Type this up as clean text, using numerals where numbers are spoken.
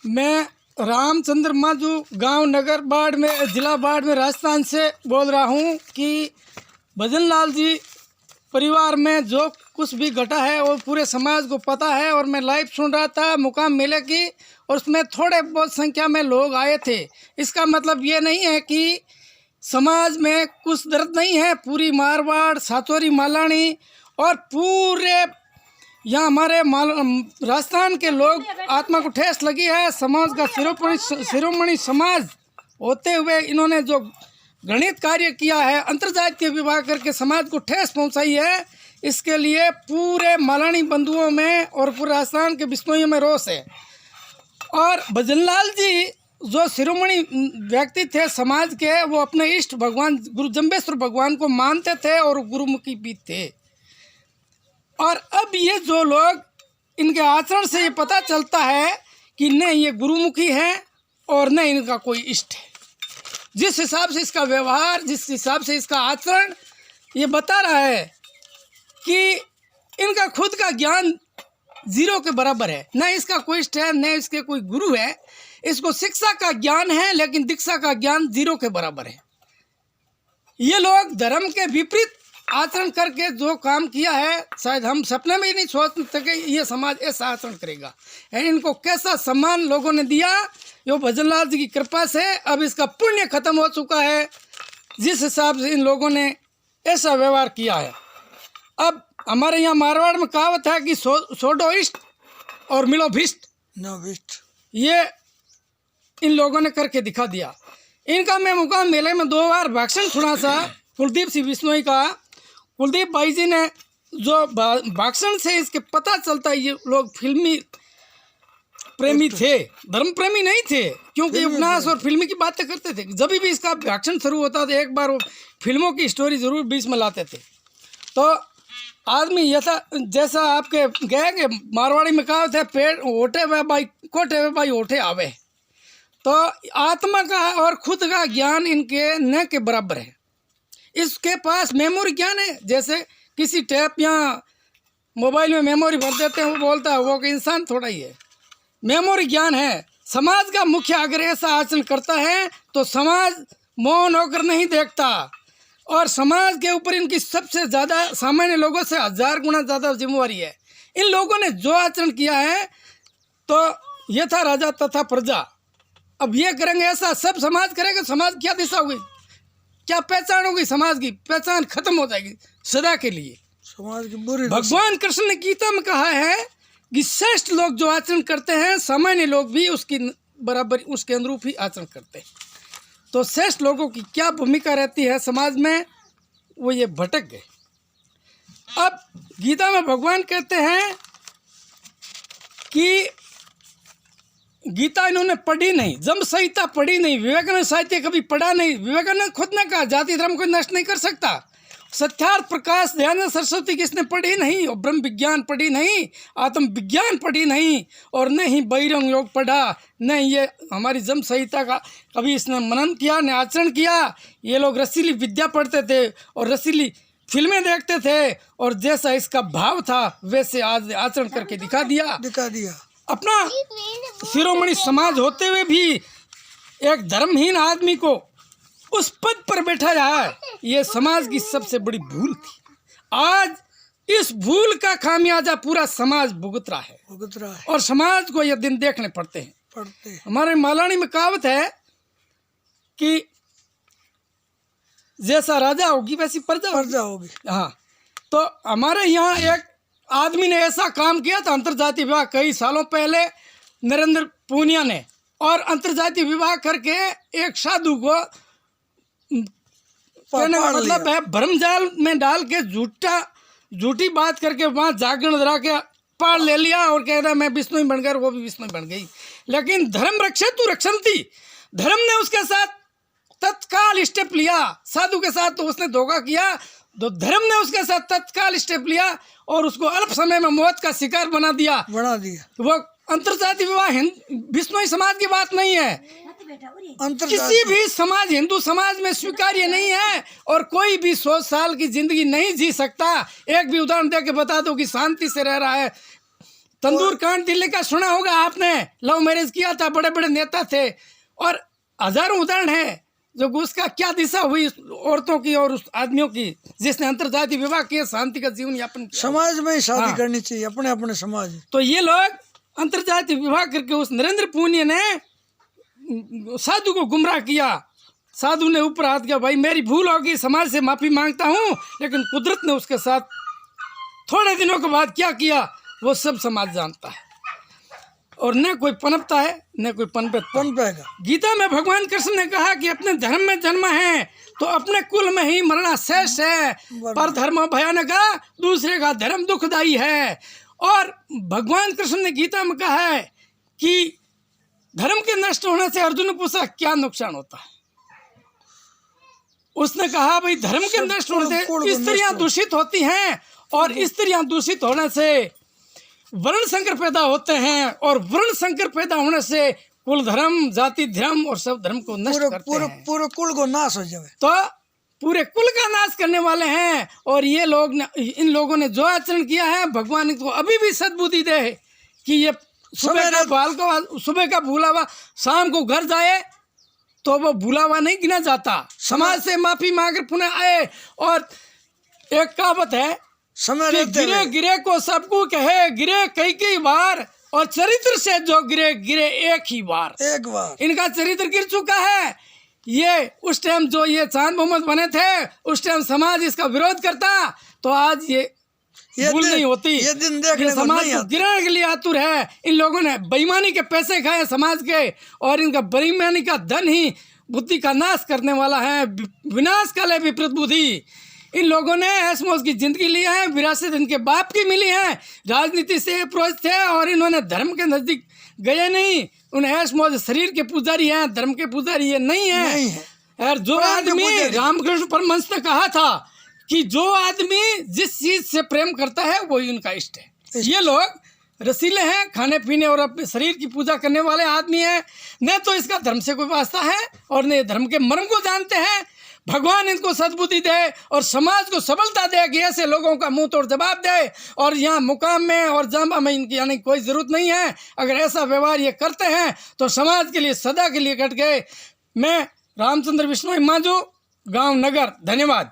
मैं रामचंद्र माजू गांव नगर बाढ़ में ज़िला बाढ़ में राजस्थान से बोल रहा हूं कि भजन लाल जी परिवार में जो कुछ भी घटा है वो पूरे समाज को पता है। और मैं लाइव सुन रहा था मुकाम मेले की, और उसमें थोड़े बहुत संख्या में लोग आए थे। इसका मतलब ये नहीं है कि समाज में कुछ दर्द नहीं है। पूरी मारवाड़, सातोरी, मालानी और पूरे यहाँ हमारे राजस्थान के लोग आत्मा को ठेस लगी है। समाज का शिरोमणि समाज होते हुए इन्होंने जो घृणित कार्य किया है, अंतर्जातीय विवाह करके समाज को ठेस पहुंचाई है, इसके लिए पूरे मालानी बंधुओं में और पूरे राजस्थान के बिश्नोइयों में रोष है। और भजनलाल जी जो शिरोमणि व्यक्ति थे समाज के, वो अपने इष्ट भगवान गुरु जम्बेश्वर भगवान को मानते थे और गुरुमुखी भी थे। और अब ये जो लोग, इनके आचरण से ये पता चलता है कि न ये गुरुमुखी है और न इनका कोई इष्ट है। जिस हिसाब से इसका व्यवहार, जिस हिसाब से इसका आचरण ये बता रहा है कि इनका खुद का ज्ञान जीरो के बराबर है। न इसका कोई इष्ट है, न इसके कोई गुरु है। इसको शिक्षा का ज्ञान है लेकिन दीक्षा का ज्ञान जीरो के बराबर है। ये लोग धर्म के विपरीत आचरण करके जो काम किया है, शायद हम सपने में ही नहीं सोच सके ये समाज ऐसा आचरण करेगा। इनको कैसा सम्मान लोगों ने दिया, यो भजनलाल जी की कृपा से अब इसका पुण्य खत्म हो चुका है। जिस हिसाब से इन लोगों ने ऐसा व्यवहार किया है। अब हमारे यहाँ मारवाड़ में कहावत है कि सोडो इष्ट और मिलो भिष्ट नो भिष्ट। ये इन लोगों ने करके दिखा दिया। इनका मैं मुकाम मेले में 2 बार भाषण सुना था कुलदीप सिंह बिश्नोई का। कुलदीप भाई जी ने जो भाषण से इसके पता चलता है ये लोग फिल्मी प्रेमी थे, धर्म प्रेमी नहीं थे, क्योंकि उपन्यास और फिल्मी की बातें करते थे। जब भी इसका भाषण शुरू होता था एक बार वो फिल्मों की स्टोरी जरूर बीच में लाते थे। तो आदमी जैसा आपके गए कि मारवाड़ी में कहा था, पेड़ ओटे हुए भाई कोटे हुए भाई ओठे आवे। तो आत्मा का और खुद का ज्ञान इनके न के बराबर है। इसके पास मेमोरी ज्ञान है, जैसे किसी टैप या मोबाइल में मेमोरी भर देते हैं, वो बोलता है वो कि इंसान थोड़ा ही है। मेमोरी ज्ञान है। समाज का मुख्य अगर ऐसा आचरण करता है तो समाज मौन होकर नहीं देखता, और समाज के ऊपर इनकी सबसे ज़्यादा सामान्य लोगों से 1000 गुना ज़्यादा जिम्मेवारी है। इन लोगों ने जो आचरण किया है तो ये था राजा तथा प्रजा। अब ये करेंगे ऐसा, सब समाज करेगा, समाज क्या दिशा होगी, क्या पहचान होगी? समाज की पहचान खत्म हो जाएगी सदा के लिए। समाज की बुरी भगवान कृष्ण ने गीता में कहा है कि श्रेष्ठ लोग जो आचरण करते हैं, सामान्य लोग भी उसकी बराबर उसके अनुरूप ही आचरण करते हैं। तो श्रेष्ठ लोगों की क्या भूमिका रहती है समाज में, वो ये भटक गए। अब गीता में भगवान कहते हैं कि गीता इन्होंने पढ़ी नहीं, जम संहिता पढ़ी नहीं, विवेकानंद साहित्य कभी पढ़ा नहीं। विवेकानंद खुद ने कहा जाति धर्म को नष्ट नहीं कर सकता। सत्यार्थ प्रकाश दयानंद सरस्वती किसने पढ़ी नहीं, और ब्रह्म विज्ञान पढ़ी नहीं, आत्म विज्ञान पढ़ी नहीं, और न ही बहिरंग योग पढ़ा, न ये हमारी जम संहिता का कभी इसने मनन किया, न आचरण किया। ये लोग रसीली विद्या पढ़ते थे और रसीली फिल्में देखते थे, और जैसा इसका भाव था वैसे आज आचरण करके दिखा दिया। अपना शिरोमणि समाज होते हुए भी एक धर्महीन आदमी को उस पद पर बैठा जाए, ये समाज की सबसे बड़ी भूल थी। आज इस भूल का खामियाजा पूरा समाज भुगत रहा है और समाज को ये दिन देखने पड़ते हैं। हमारे मालानी में कहावत है कि जैसा राजा होगी वैसी प्रजा होगी। हाँ, तो हमारे यहाँ एक आदमी ने ऐसा काम किया था अंतर्जातीय विवाह कई सालों पहले, नरेंद्र पूनिया ने, और अंतर्जातीय विवाह करके एक साधु को कहने का मतलब है भ्रमजाल में डाल के झूठी बात करके वहाँ जागरण धरा के पार ले लिया, और कह रहा मैं विष्णु बन गया, वो भी विष्णु बन गई। लेकिन धर्म रक्षे तू रक्षंती, धर्म ने उसके साथ तत्काल स्टेप लिया। साधु के साथ तो उसने धोखा किया, तो धर्म ने उसके साथ तत्काल स्टेप लिया और उसको अल्प समय में मौत का शिकार बना दिया। वो अंतर्जातीय विवाह बिश्नोई समाज की बात नहीं है, किसी भी समाज, हिंदू समाज में स्वीकार्य नहीं है, और कोई भी 100 साल की जिंदगी नहीं जी सकता। एक भी उदाहरण दे के बता दो कि शांति से रह रहा है, तंदूर कांड दिल्ली का सुना होगा आपने, लव मैरिज किया था, बड़े बड़े नेता थे, और हजारों उदाहरण है जो उसका क्या दिशा हुई औरतों की और उस आदमियों की जिसने अंतरजातीय विवाह किया, शांति का जीवन यापन किया। समाज में ही शादी हाँ। करनी चाहिए, अपने अपने समाज। तो ये लोग अंतरजातीय विवाह करके उस नरेंद्र पूनिया ने साधु को गुमराह किया। साधु ने ऊपर हाथ किया, भाई मेरी भूल होगी, समाज से माफी मांगता हूँ, लेकिन कुदरत ने उसके साथ थोड़े दिनों के बाद क्या किया वो सब समाज जानता है, और न कोई पनपता है न कोई पनपेगा। गीता में भगवान कृष्ण ने कहा कि अपने धर्म में जन्म है तो अपने कुल में ही मरना शेष है, पर धर्म भयानक, दूसरे का धर्म दुखदाई है। और भगवान कृष्ण ने गीता में कहा है कि धर्म के नष्ट होने से, अर्जुन ने पूछा क्या नुकसान होता है, उसने कहा भाई धर्म के नष्ट होने से स्त्रियां दूषित होती हैं, और स्त्रियां दूषित होने से वर्ण संकर पैदा होते हैं, और वर्ण संकर पैदा होने से कुल धर्म, जाति धर्म और सब धर्म को नष्ट करते हैं। पूरे कुल को नाश हो जाए, तो पूरे कुल का नाश करने वाले हैं। और ये लोग, इन लोगों ने जो आचरण किया है, भगवान इनको अभी भी सद्बुद्धि दे कि ये सुबह का भूला हुआ शाम को घर जाए तो वो भूला हुआ नहीं गिना जाता, समाज से माफी मांगकर पुनः आए। और एक कहावत है, समय गिरे गिरे को सबको कहे, गिरे कई बार, और चरित्र से जो गिरे गिरे एक ही बार। इनका चरित्र गिर चुका है। ये उस टाइम जो ये चांद मोहम्मद बने थे, उस टाइम समाज इसका विरोध करता, तो आज ये भूल नहीं होती। ये दिन देखने ये समाज को गिराने के लिए आतुर है। इन लोगों ने बेईमानी के पैसे खाए समाज के, और इनका बेईमानी का धन ही बुद्धि का नाश करने वाला है। विनाश काले विपरीत बुद्धि। इन लोगों ने ऐश मौज की जिंदगी ली है, विरासत इनके बाप की मिली है, राजनीति से प्रोज थे, और इन्होंने धर्म के नजदीक गए नहीं। उन्हें ऐश मौज शरीर के पुजारी हैं, धर्म के पुजारी ये नहीं है। और जो आदमी, रामकृष्ण परमहंस ने कहा था कि जो आदमी जिस चीज से प्रेम करता है वही उनका इष्ट है। ये लोग रसीले हैं, खाने पीने और अपने शरीर की पूजा करने वाले आदमी हैं। न तो इसका धर्म से कोई वास्ता है, और न धर्म के मर्म को जानते हैं। भगवान इनको सद्बुद्धि दे और समाज को सबलता दे कि ऐसे लोगों का मुंह तोड़ जवाब दे। और यहाँ मुकाम में और जामा में इनकी आने की कोई ज़रूरत नहीं है। अगर ऐसा व्यवहार ये करते हैं तो समाज के लिए सदा के लिए कट गए। मैं रामचंद्र बिश्नोई मांझू, गांव नगर। धन्यवाद।